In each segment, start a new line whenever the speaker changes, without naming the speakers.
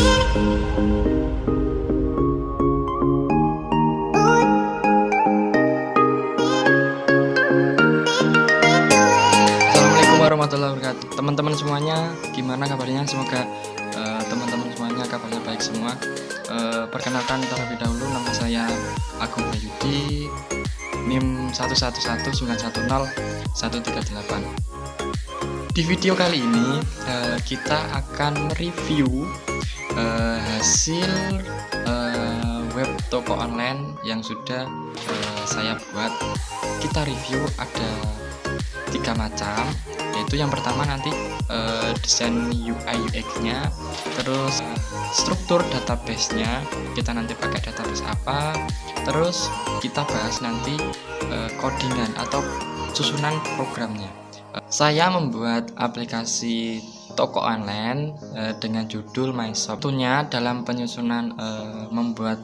Assalamualaikum warahmatullahi wabarakatuh. Teman-teman semuanya, gimana kabarnya? Semoga teman-teman semuanya kabarnya baik semua. Perkenalkan terlebih dahulu, nama saya Agung Bayudi, NIM 111910-138. Di video kali ini kita akan mereview hasil web toko online yang sudah saya buat. Kita review ada 3 macam, yaitu yang pertama nanti desain UI UX nya, terus struktur database-nya, kita nanti pakai database apa, terus kita bahas nanti codingan atau susunan programnya. Saya membuat aplikasi toko online dengan judul MyShop. Tentunya dalam penyusunan membuat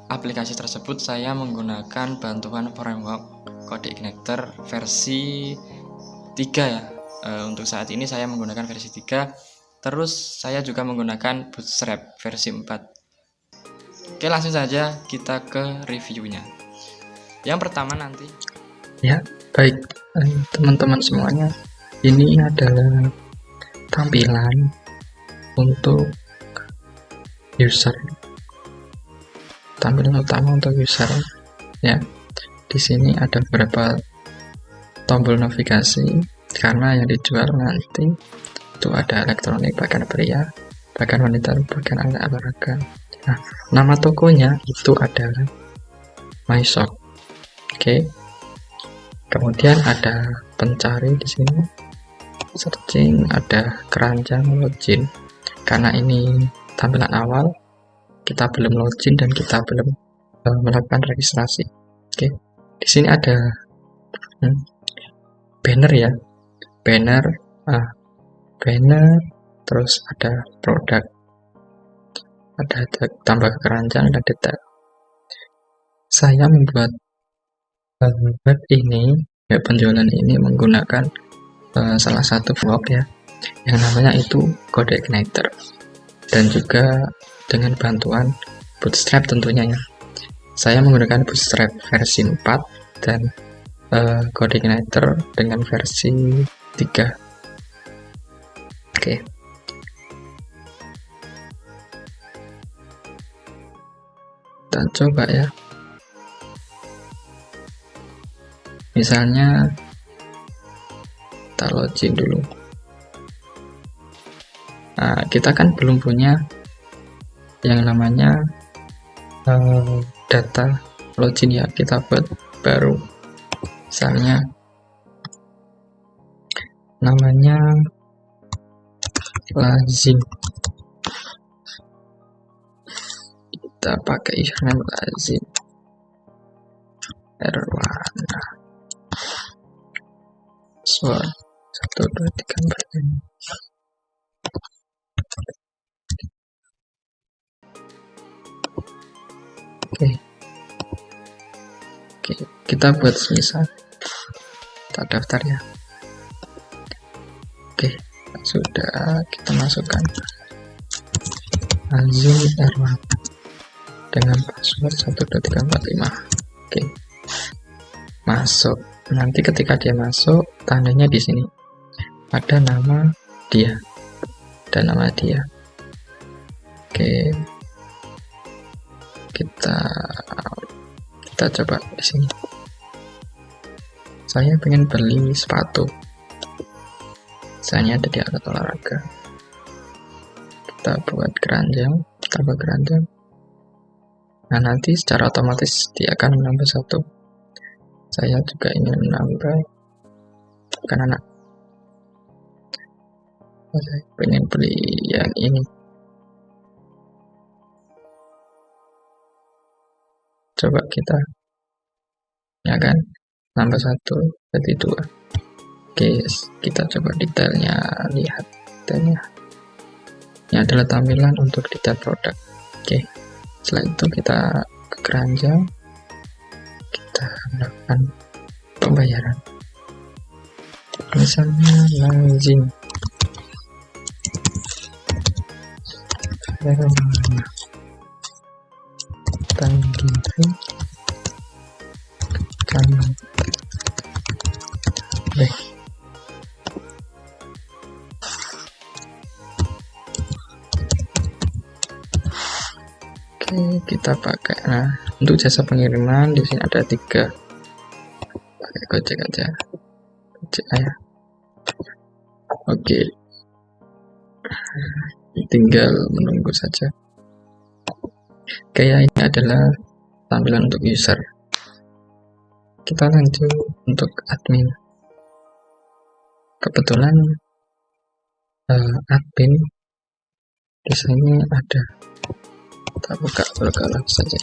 aplikasi tersebut saya menggunakan bantuan framework CodeIgniter versi 3 ya. Untuk saat ini saya menggunakan versi 3. Terus saya juga menggunakan Bootstrap versi 4. Oke, langsung saja kita ke reviewnya. Yang pertama nanti.
Ya, baik teman-teman semuanya. Ini adalah tampilan untuk user. Tampilan utama untuk user ya. Di sini ada beberapa tombol navigasi karena yang dijual nanti itu ada elektronik, pakaian pria, pakaian wanita, pakaian anak olahraga. Nah, nama tokonya itu adalah MyShop. Oke. Kemudian ada pencari di sini, searching, ada keranjang login. Karena ini tampilan awal, kita belum login dan kita belum melakukan registrasi. Oke. Di sini ada banner ya, banner, terus ada produk, ada tambah keranjang dan detail. Saya membuat web ini, web penjualan ini menggunakan salah satu blog ya, yang namanya itu CodeIgniter, dan juga dengan bantuan Bootstrap tentunya ya. Saya menggunakan Bootstrap versi 4 dan CodeIgniter dengan versi 3. Oke. Kita coba ya. Misalnya kita login dulu. Nah, kita kan belum punya yang namanya data login ya, kita buat baru. Misalnya namanya lazim, kita pakai username lazim Erwana, password 1234. Oke, kita buat semisal kita daftar ya. Oke, sudah kita masukkan Lazim Erwan dengan password 12345. Oke, masuk. Nanti ketika dia masuk, tandanya di sini ada nama dia dan nama dia. Oke, kita coba di sini. Saya pengen beli sepatu, misalnya ada di alat olahraga. Kita buat keranjang, tambah keranjang. Nah, nanti secara otomatis dia akan menambah 1. Saya juga ingin menambah bukan anak. Saya pengen beli yang ini. Coba kita, ya kan, nambah 1 jadi 2. Oke, kita coba detailnya, lihat detailnya. Ini adalah tampilan untuk detail produk. Oke, setelah itu kita ke keranjang, kita melakukan pembayaran. Misalnya lazim berwarna tanggiri kanan B. Oke, kita pakai. Nah, untuk jasa pengiriman di sini ada 3. Pakai Gojek aja. Gojek ya. Oke. Tinggal menunggu saja. Oke, ya, ini adalah tampilan untuk user. Kita lanjut untuk admin. Kebetulan admin di sini ada. Kita buka berkala saja.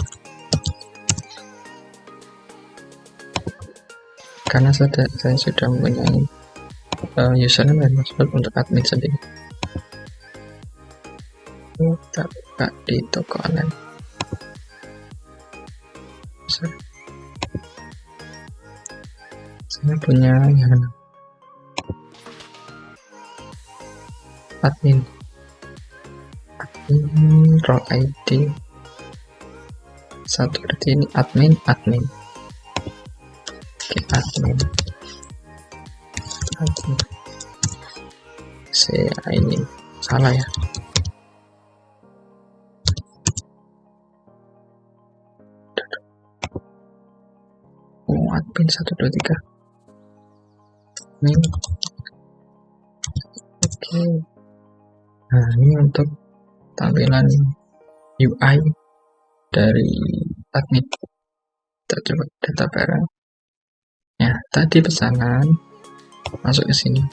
Karena saya sudah mempunyai username dan password untuk admin sendiri. Kita buka di toko online. Saya punya yang admin role ID 1 berarti ini admin. Oke, admin. Saya ini salah ya. Admin 1 2 3 admin. Oke. Nah, ini untuk tampilan UI dari admin. Kita coba data barang. Ya, tadi pesanan masuk ke sini.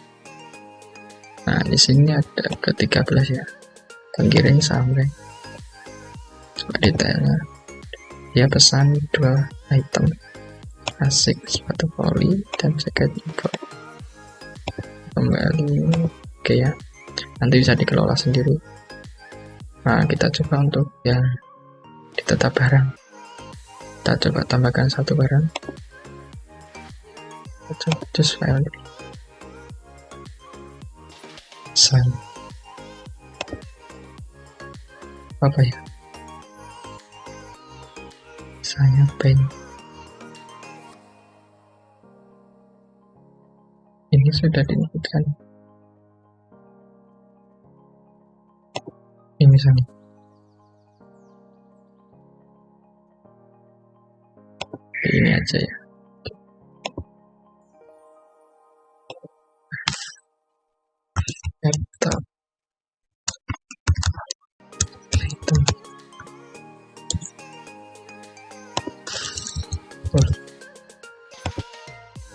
Nah, di sini ada ke-13 ya. Terkirim sampai. Coba detailnya. Dia pesan 2 item. Asik, sepatu poli dan jaket impor. Kembali. Oke ya. Nanti bisa dikelola sendiri. Nah, kita coba untuk yang ditata barang. Kita coba tambahkan 1 barang. Kita coba choose file. Sign. Apa ya? Saya pen. Ini sudah diinputkan. Ini sana. Ini aja ya. Laptop. Item.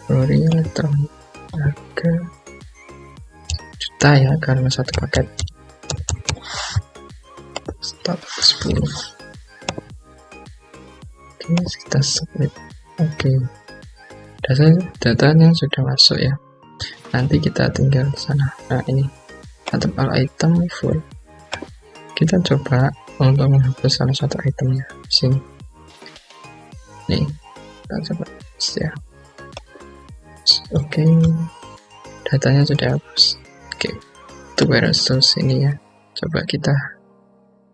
Flori elektronik. Harga juta ya, karena 1 paket. Stop 10. Oke, kita submit. Oke, datanya sudah masuk ya. Nanti kita tinggal ke sana. Nah, ini atau all item full. Kita coba untuk menghapus salah satu itemnya di sini. Nih, kita coba ya. Oke, datanya sudah hapus. Oke, itu resource ini ya. Coba kita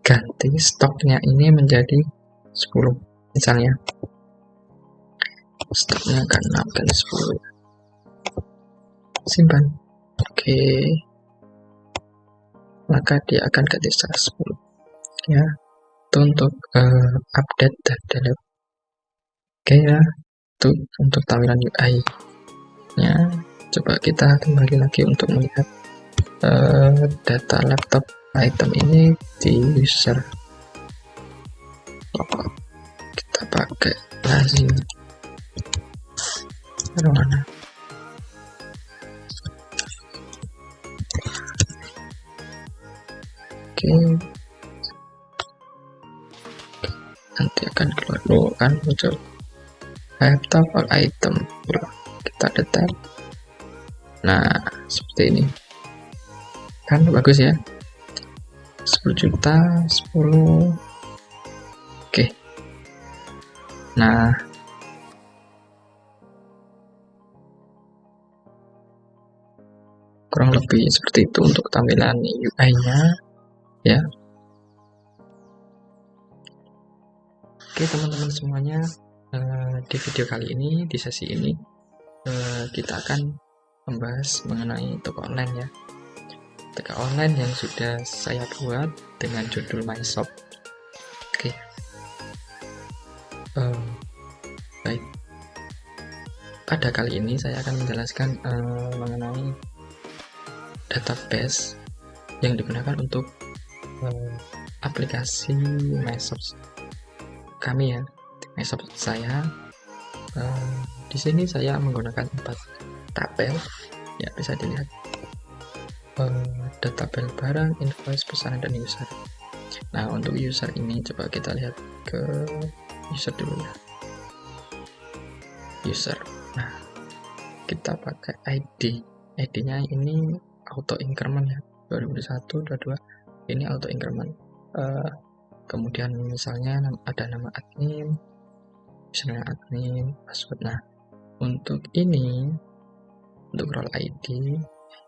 ganti stoknya ini menjadi 10 misalnya. Stoknya akan 6 dan 10. Simpan. Oke, maka dia akan ganti 10 ya. Itu untuk update dan delete. Oke ya, itu untuk tampilan UI ya. Coba kita kembali lagi untuk melihat data laptop item ini di user. Kita pakai lazim mana. Oke, nanti akan keluar kan muncul laptop all item. Kita detail. Nah, seperti ini kan bagus ya. 10 juta 10. Oke, nah kurang lebih seperti itu untuk tampilan UI nya ya. Oke teman-teman semuanya, di video kali ini, di sesi ini kita akan membahas mengenai toko online ya. Toko online yang sudah saya buat dengan judul MyShop. Oke, baik. Pada kali ini saya akan menjelaskan mengenai database yang digunakan untuk aplikasi MyShop kami ya. MyShop saya di sini saya menggunakan 4 tabel ya, bisa dilihat tabel barang, invoice, pesanan, dan user. Nah untuk user ini coba kita lihat ke user dulu ya. User, nah kita pakai ID nya ini auto increment ya, 2021 22 ini auto increment. Kemudian misalnya ada nama admin, misalnya admin, password. Nah untuk ini, untuk role ID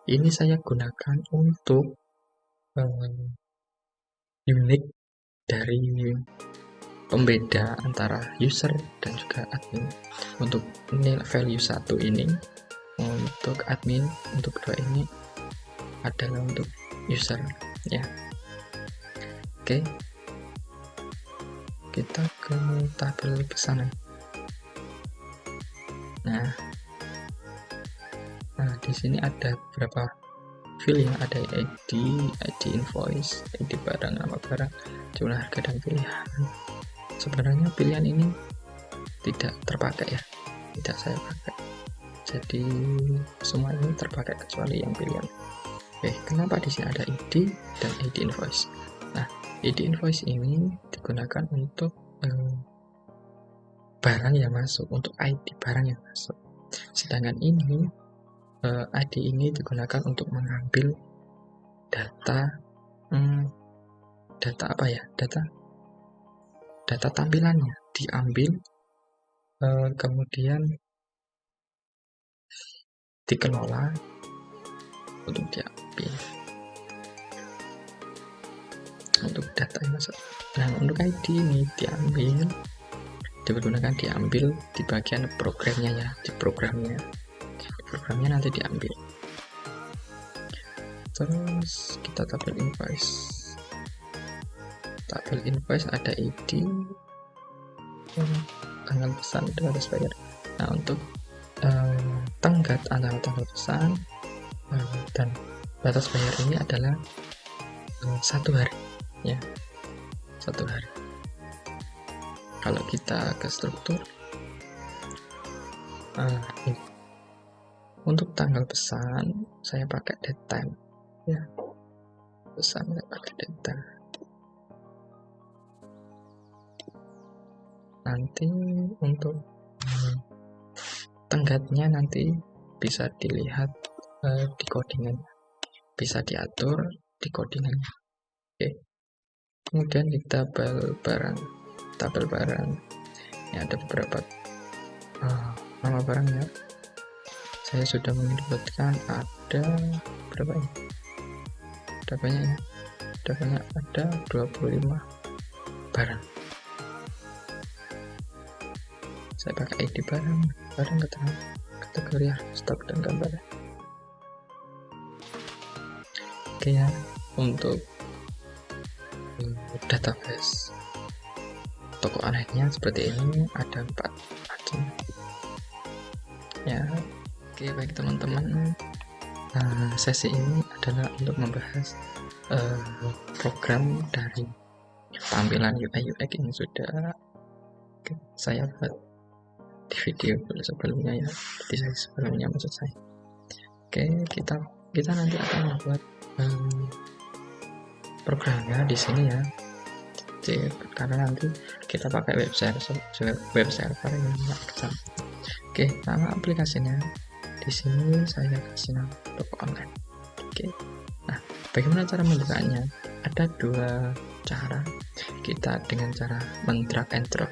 ini saya gunakan untuk unique dari pembeda antara user dan juga admin. Untuk nilai value 1 ini untuk admin, untuk 2 ini adalah untuk user ya. Oke, kita ke tabel pesanan. Nah di sini ada beberapa field yang ada ID invoice, ID barang, nama barang, jumlah harga, dan pilihan. Sebenarnya pilihan ini tidak terpakai ya, tidak saya pakai. Jadi semua ini terpakai kecuali yang pilihan. Oke, kenapa di sini ada ID dan ID invoice? Nah, ID invoice ini digunakan untuk barang yang masuk, untuk ID barang yang masuk. Sedangkan ini ID ini digunakan untuk mengambil data apa ya, data tampilannya diambil, kemudian dikelola untuk diambil untuk data yang masuk. Nah untuk ID ini diambil di bagian programnya ya, di programnya nanti diambil. Terus kita tabel invoice ada ID, tanggal pesan, batas bayar. Nah untuk tenggat antara tanggal pesan dan batas bayar ini adalah 1 hari ya, 1 hari. Kalau kita ke struktur, ini untuk tanggal pesan saya pakai date time ya, pesan saya pakai date time. Nanti untuk tenggatnya nanti bisa dilihat di codingan, bisa diatur di codingan. Oke, kemudian di tabel barang ini ada beberapa nama barangnya. Saya sudah menyebutkan ada berapa ini? Ada banyak ya. Ada 25 barang. Saya pakai ID barang keterangan, kategori, stok, dan gambar. Oke ya, untuk database toko online-nya seperti ini, ada 4 macam ya. Oke baik teman-teman, sesi ini adalah untuk membahas program dari tampilan UI UX yang sudah saya buat di video sebelumnya ya, di sesi sebelumnya maksud saya. Oke, kita nanti akan membuat programnya di sini ya. Karena nanti kita pakai web server yang macam. Oke, nama aplikasinya di sini saya kasih nama toko online. Oke, nah bagaimana cara membukanya? Ada 2 cara. Kita dengan cara mendrag and drop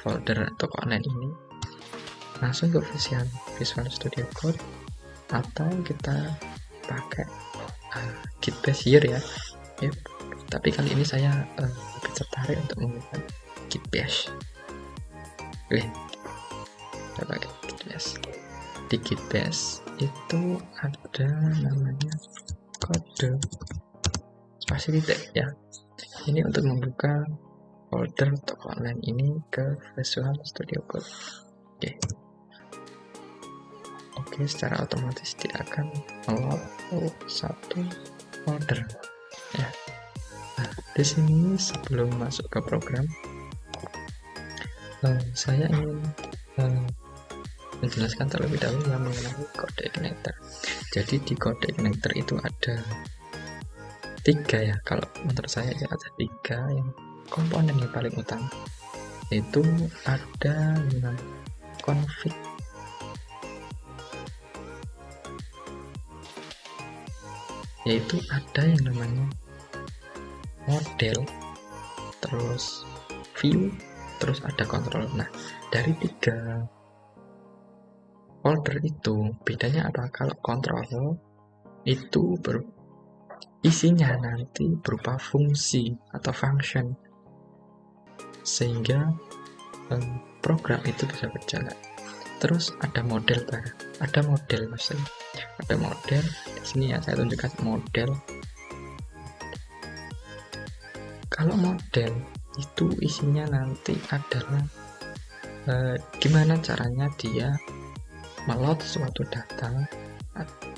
folder toko online ini langsung ke Visual Studio Code, atau kita pakai Git Base here ya. Tapi kali ini saya lebih tertarik untuk menggunakan Git bash. Saya pakai Git bash. Di Git bash itu ada namanya kode spasi titik ya. Ini untuk membuka folder toko online ini ke Visual Studio Code. Oke, secara otomatis dia akan meload satu folder ya. Nah, di sini sebelum masuk ke program, saya ingin menjelaskan terlebih dahulu yang mengenai kode igniter. Jadi di kode igniter itu ada 3 ya, kalau menurut saya ya ada 3 yang komponen yang paling utama, yaitu ada config, yaitu ada yang namanya model, terus view, terus ada control. Nah, dari 3 folder itu bedanya apa? Kalau control itu isinya nanti berupa fungsi atau function, sehingga program itu bisa berjalan. Terus ada model barang, ada model maksudnya, ada model di sini ya, saya tunjukkan model. Kalau model itu isinya nanti adalah gimana caranya dia meload suatu data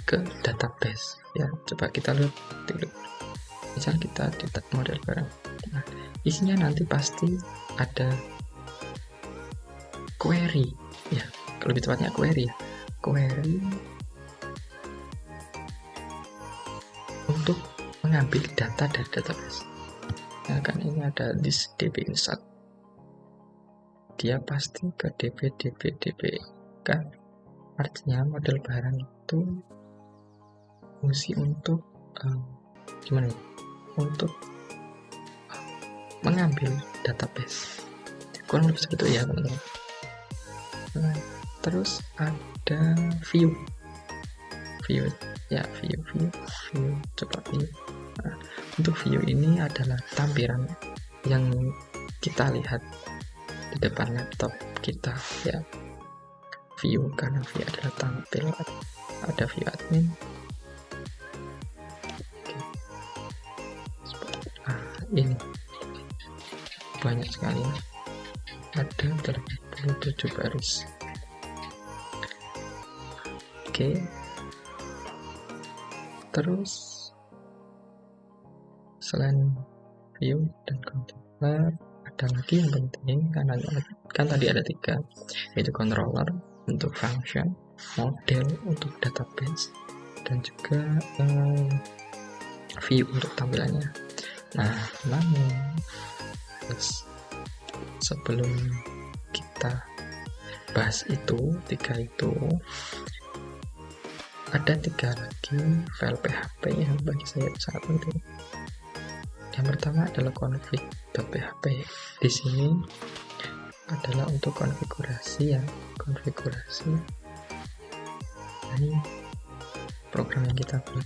ke database ya. Coba kita lihat dulu, misal kita di model barang. Nah, isinya nanti pasti ada query ya, lebih tepatnya query untuk mengambil data dari database ya kan. Ini ada this db insert, dia pasti ke db kan. Artinya model barang itu fungsi untuk gimana ya, untuk mengambil database, kurang lebih seperti itu ya teman-teman. Nah, terus ada view ya, view coba view. Nah, untuk view ini adalah tampilan yang kita lihat di depan laptop kita ya. View, karena view adalah tampil, ada view admin. Ini banyak sekali, ada 87 baris. Terus selain view dan controller, ada lagi yang penting, karena kan tadi ada 3, yaitu controller untuk function, model untuk database, dan juga view untuk tampilannya. Nah, namun sebelum kita bahas itu 3 itu, ada 3 lagi file PHP yang bagi saya sangat penting. Yang pertama adalah config.php. Di sini adalah untuk konfigurasi ya, konfigurasi dari program yang kita buat.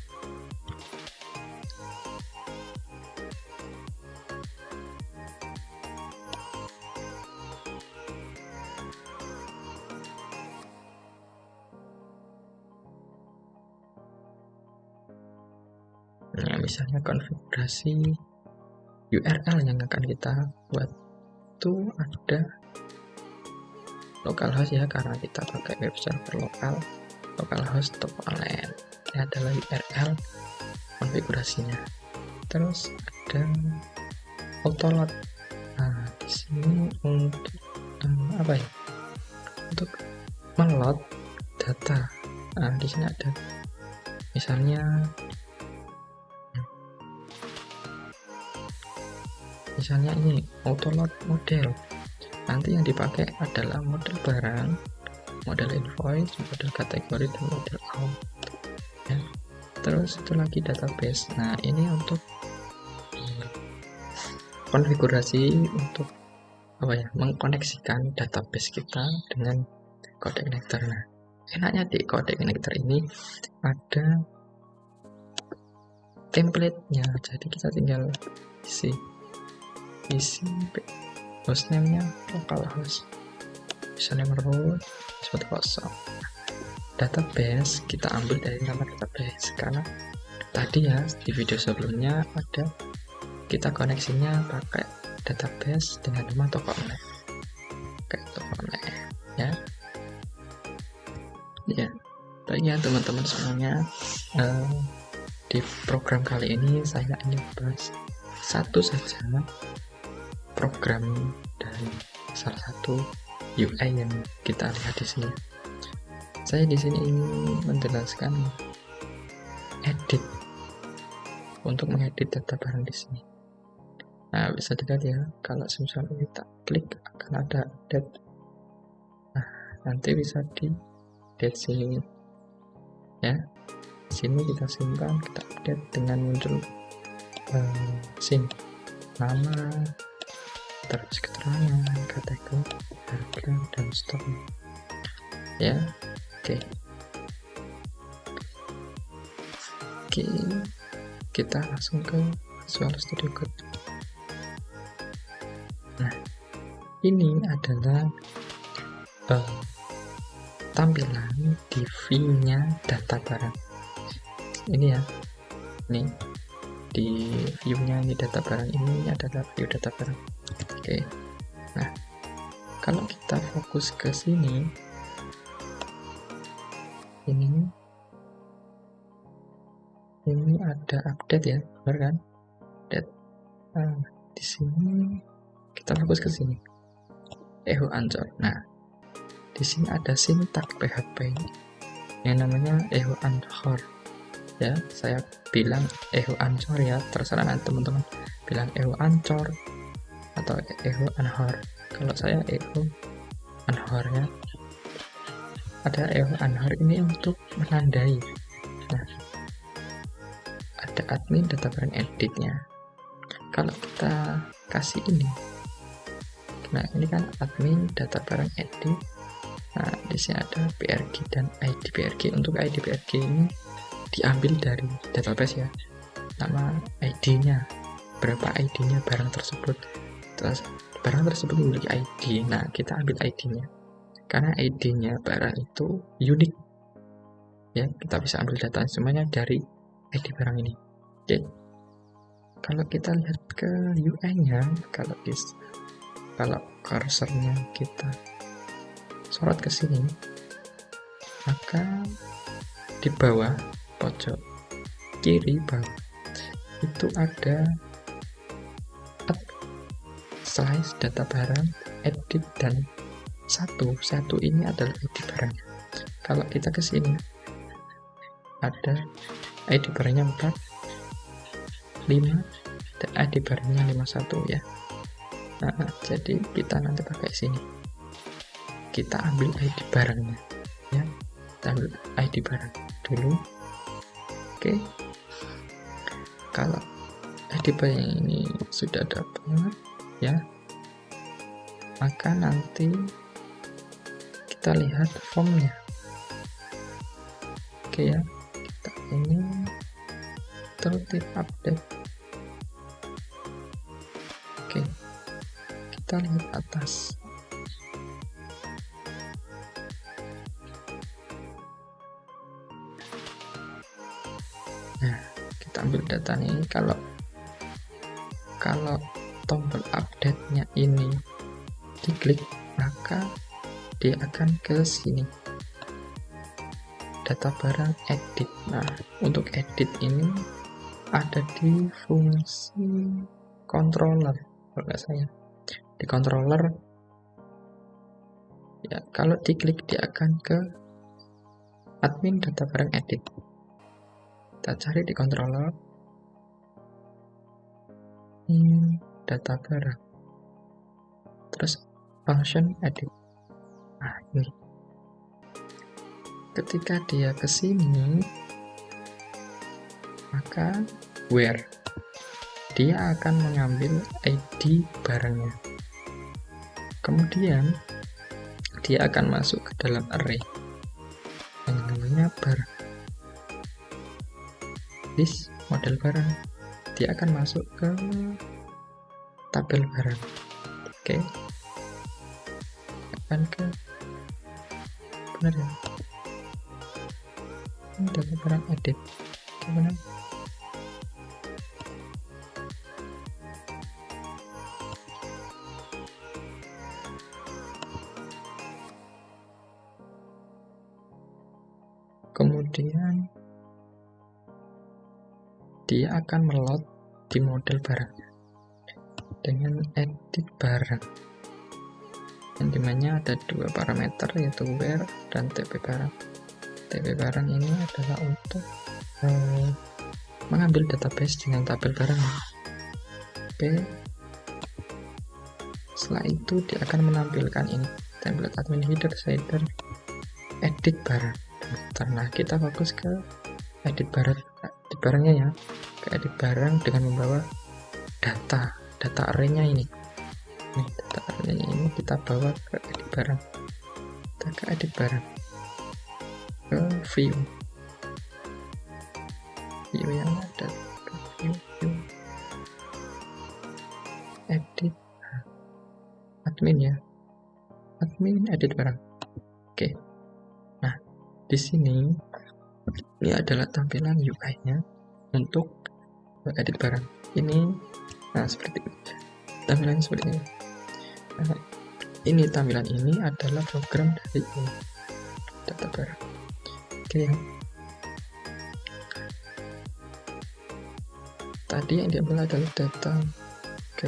Nah, misalnya konfigurasi URL yang akan kita buat itu ada localhost ya, karena kita pakai web server localhost toko online. Ini adalah URL konfigurasinya. Terus ada autoload. Nah, di sini untuk apa ya? Untuk meload data. Nah, di sini ada misalnya ini autoload model. Nanti yang dipakai adalah model barang, model invoice, model kategori, dan model out ya. Terus itu lagi database. Nah, ini untuk konfigurasi untuk apa ya, mengkoneksikan database kita dengan kode igniter. Nah, enaknya di kode igniter ini ada template-nya, jadi kita tinggal isi hostname-nya localhost, username root password kosong. Database kita ambil dari nama database karena tadi ya di video sebelumnya ada kita koneksinya pakai database dengan nama toko online, kayak toko online ya. Ya, baiknya teman-teman semuanya, di program kali ini saya ingin bahas satu saja program dari salah satu UI yang kita lihat di sini. Saya di sini ingin menjelaskan edit, untuk mengedit data barang di sini. Nah, bisa dilihat ya, kalau misalnya kita klik akan ada update. Nah, nanti bisa di update sini ya. Sini kita simpan, kita update dengan muncul sini nama, terus keterangan, kategori, harga, dan stok ya. Oke, kita langsung ke Visual Studio Code. Nah, ini adalah tampilan di view-nya data barang. Ini ya, ini di view-nya ini data barang, ini adalah view data barang. Oke, nah kalau kita fokus ke sini, ini ada update ya, benar kan? Update. Nah, di sini kita fokus ke sini. Echo Ancor. Nah, di sini ada sintak PHP yang namanya Echo Ancor. Ya, saya bilang Echo Ancor ya, terserah nanti teman-teman bilang Echo Ancor atau Echo Anhor. Kalau saya Echo Anhor ya. Ada Echo Anhor ini untuk menandai. Nah, ada admin data barang editnya. Kalau kita kasih ini, nah ini kan admin data barang edit. Nah, di sini ada PRG dan ID PRG. Untuk ID PRG ini diambil dari database ya, nama ID-nya, berapa ID-nya barang tersebut, terus barang tersebut memiliki ID. Nah, kita ambil ID-nya karena ID-nya barang itu unik ya, kita bisa ambil data semuanya dari ID barang ini. Oke, kalau kita lihat ke UI-nya, kalau cursornya kita sorot ke sini, maka di bawah pojok kiri bawah itu ada slice data barang, edit, dan satu ini adalah ID barangnya. Kalau kita ke sini ada ID barangnya 4, 5, dan ID barangnya 51 ya. Nah, jadi kita nanti pakai sini, kita ambil ID barangnya ya, kita ambil ID barang dulu. Oke, kalau ID barang ini sudah dapat ya, maka nanti kita lihat formnya. Oke ya, kita ini tertib update. Oke, kita lihat atas. Nah, kita ambil data ini. Kalau tombol update-nya ini diklik, maka dia akan ke sini, data barang edit. Nah, untuk edit ini ada di fungsi controller, kalau nggak saya di controller ya. Kalau diklik dia akan ke admin data barang edit. Kita cari di controller data barang, terus function edit. Nah, ini ketika dia ke sini, maka where dia akan mengambil ID barangnya, kemudian dia akan masuk ke dalam array yang namanya barang. This model barang, dia akan masuk ke tabel barang. Oke, akan ke benar ya, ini data barang edit, gimana? Kemudian dia akan melot di model barangnya dengan edit barang, yang dimana ada dua parameter, yaitu where dan TP barang. TP barang ini adalah untuk mengambil database dengan tabel barang. Oke, setelah itu dia akan menampilkan ini template admin header, shader, edit barang. Nah, kita fokus ke edit barangnya ya, ke edit barang dengan membawa data array-nya ini. Nih, data array-nya ini kita bawa ke edit barang. Kita ke edit barang, ke view yang ada, ke view edit admin ya, admin edit barang. Oke. Nah, di sini ini adalah tampilan UI-nya untuk edit barang. Ini seperti ini. Tampilannya seperti ini. Nah, ini tampilan ini adalah program dari ini, data barang. Oke ya. Tadi yang diambil adalah data. Oke.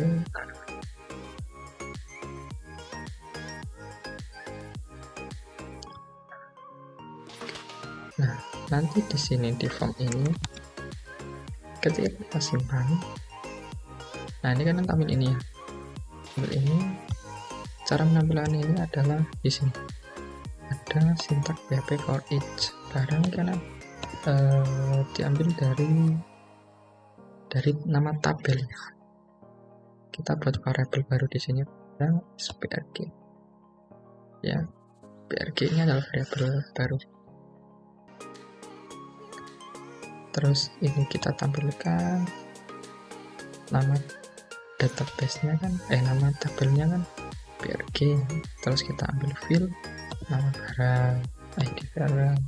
Nah, nanti di sini di form ini ketika kita simpan, nah ini kan tampil ini ya, tampil ini. Cara penampilan ini adalah di sini ada syntax PHP for each barang, karena diambil dari nama tabel. Kita buat variabel baru di sini, barang PRG ya, PRG ini adalah variabel baru. Terus ini kita tampilkan nama database-nya kan, nama tabelnya kan PRG. Terus kita ambil field, nama barang, ID barang,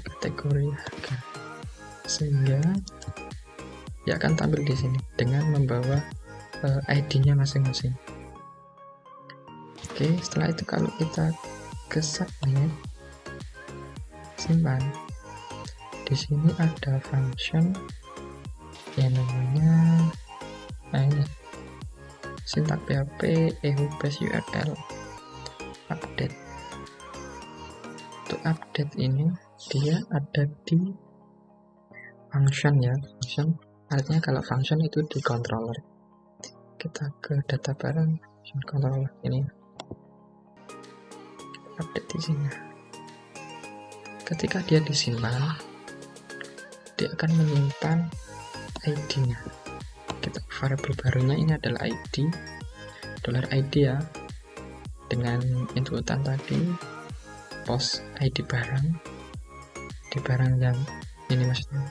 kategori, harga, sehingga dia akan tampil di sini dengan membawa ID-nya masing-masing. Oke, setelah itu kalau kita ke submit, simpan. Di sini ada function yang namanya ini syntax PHP echo base URL update. Untuk update ini dia ada di function ya, function artinya kalau function itu di controller. Kita ke data barang, function controller ini update di sini. Ketika dia disimpan, dia akan menyimpan ID-nya. Kita variabel barunya ini adalah ID, $ID ya, dengan inputan tadi post ID barang, di barang yang ini maksudnya.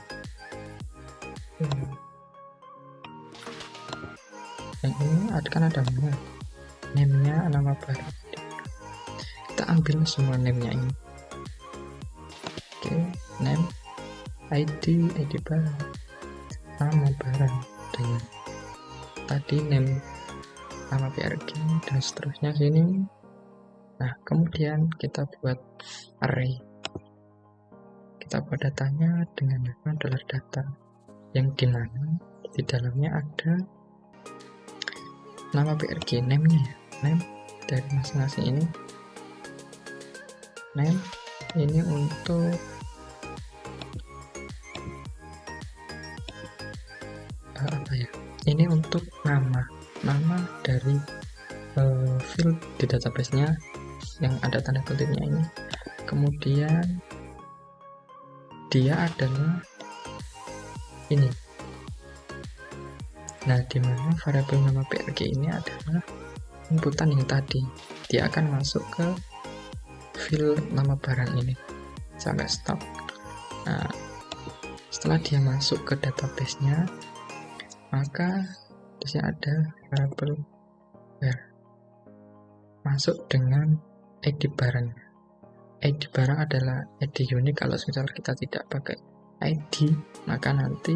Yang ini kan ada name-nya, nama barang. Kita ambil semua name-nya ini. Oke, name, ID barang, nama barang dengan tadi name, nama PRG dan seterusnya sini. Nah, kemudian kita buat array. Kita buat datanya dengan nama $data, yang dimana di dalamnya ada nama PRG, name-nya ya, name dari masing-masing ini. Name ini untuk apa ya? Ini untuk nama dari field di database-nya yang ada tanda kutipnya ini. Kemudian dia adalah ini. Nah, dimana variabel nama PRG ini adalah inputan yang tadi. Dia akan masuk ke field nama barang ini sampai stop. Nah, setelah dia masuk ke database-nya, maka di sini ada variabel where. masuk dengan ID barang. ID barang adalah ID unik. Kalau misal kita tidak pakai ID, maka nanti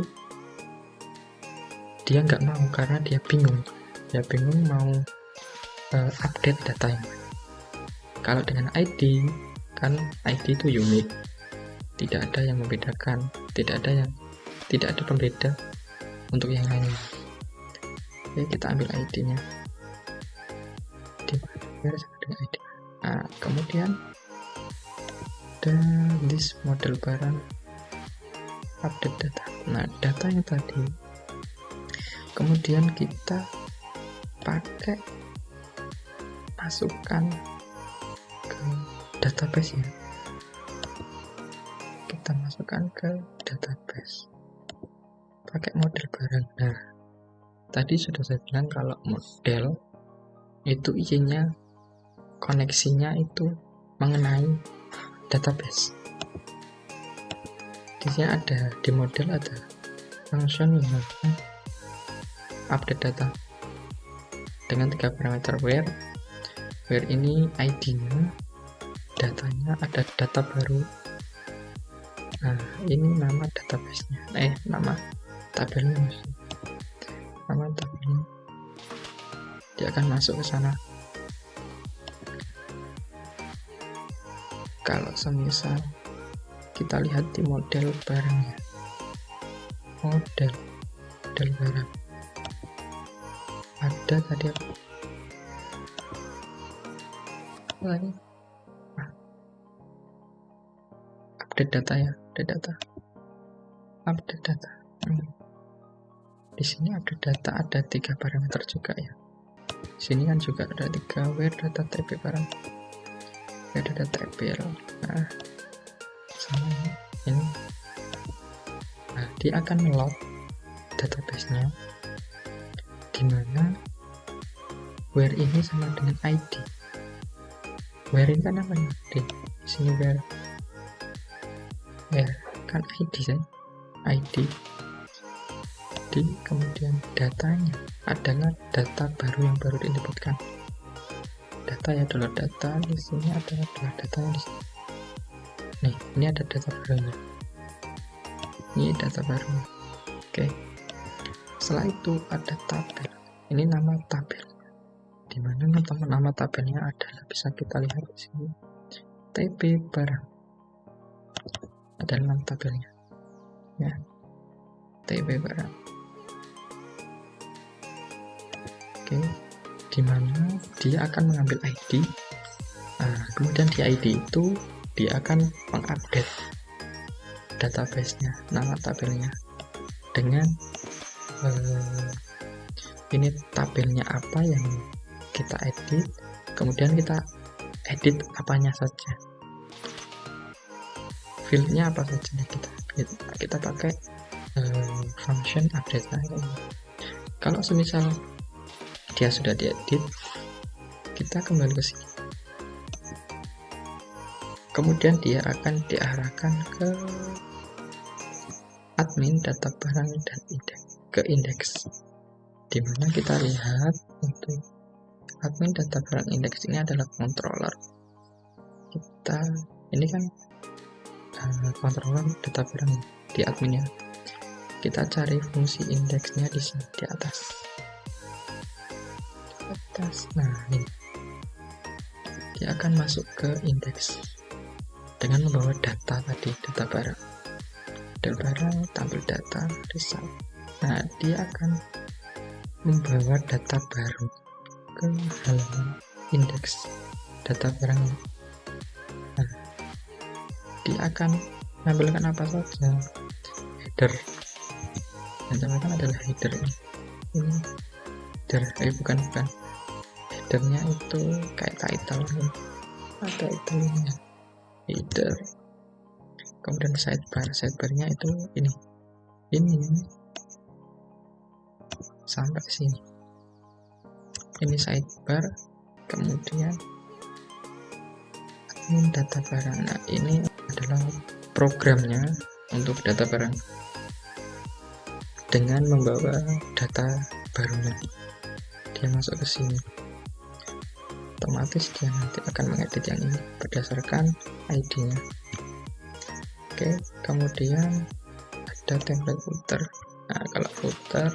dia nggak mau, karena dia bingung mau update datanya. Kalau dengan ID, kan ID itu unik, tidak ada yang membedakan, tidak ada pembeda untuk yang lainnya. Oke, kita ambil ID-nya. Dengan ID. Nah, kemudian ada this model barang, update data. Nah, data yang tadi kemudian kita pakai masukkan ke database ya. Kita masukkan ke database pakai model barang. Nah, tadi sudah saya bilang kalau model itu isinya, koneksinya itu mengenai database. Di sini ada, di model ada function yang update data dengan 3 parameter where ini ID-nya, datanya, ada data baru. Nah, ini nama database-nya, nama tabelnya, nama tabelnya. Dia akan masuk ke sana. Kalau semisal kita lihat di model barangnya, model barang ada tadi apa? Lagi update data ya, update data. Di sini update data ada 3 parameter juga ya. Di sini kan juga ada 3 where data type barang, where data type. Nah, sama ini. Nah, dia akan load database-nya, dimana where ini sama dengan ID. Where ini kan apa? Di sini where kan ID kan, ID. Kemudian datanya adalah data baru yang baru diinputkan. Data ya adalah data, di sini adalah data yang di sini. Nih, ini ada data barunya. Ini data baru. Oke. Setelah itu ada tabel. Ini nama tabel. Di mana nama tabelnya adalah, bisa kita lihat di sini. TP barang. Ada nama tabelnya. Ya. TP barang. Oke, dimana dia akan mengambil ID. Nah, kemudian di ID itu dia akan mengupdate database-nya, nama tabelnya, dengan ini tabelnya apa yang kita edit, kemudian kita edit apanya saja, fieldnya apa saja nih, kita pakai function update. Kalau semisal dia sudah diedit, kita kembali ke sini. Kemudian dia akan diarahkan ke admin data barang dan indeks, dimana kita lihat untuk admin data barang indeks ini adalah controller. Ini kan controller data barang di adminnya. Kita cari fungsi indeksnya di sini di atas. Nah, ini dia akan masuk ke indeks dengan membawa data tadi, data barang, tampil data, result. Nah, dia akan membawa data baru ke halaman indeks data barang. Nah, dia akan menampilkan apa saja, header. Yang tambahkan adalah header ini. Header, bukan. Headernya itu kayak title nih, ada title-nya, header. Kemudian sidebarnya itu ini sampai sini. Ini sidebar, kemudian admin data barang. Nah, ini adalah programnya untuk data barang dengan membawa data barunya. Dia masuk ke sini. otomatis dia nanti akan mengedit yang ini berdasarkan ID-nya. Oke, kemudian ada template footer. Nah, kalau footer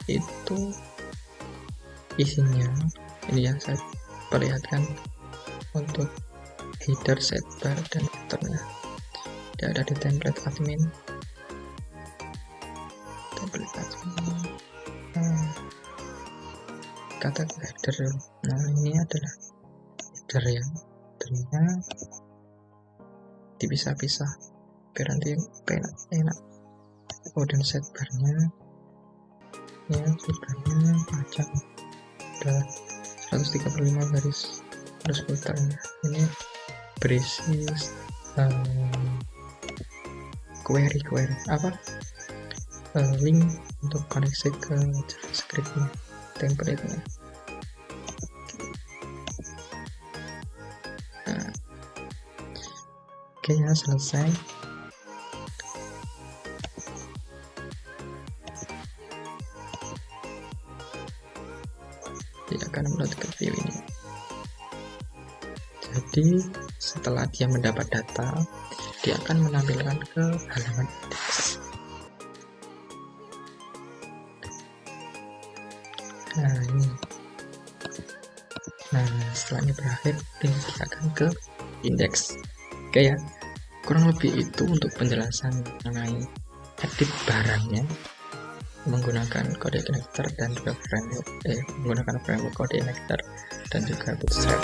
itu isinya ini yang saya perlihatkan untuk header, sidebar, dan footernya. Dia ada di template admin. Kata header. Nah, ini adalah header yang headernya dipisah-pisah biar nanti enak. Dan sidebarnya ya, sidebarnya panjang, ada 135 garis. Terus footernya ini berisi query apa, link untuk koneksi ke JavaScript-nya, template-nya. Nah, oke ya, selesai. Dia akan meload ke view ini. Jadi setelah dia mendapat data, dia akan menampilkan ke halaman index. Nah ini. Nah setelah ini berakhir, dia akan ke index. Oke ya, kurang lebih itu untuk penjelasan mengenai edit barangnya menggunakan kode connector dan juga framework menggunakan framework kode connector dan juga Bootstrap.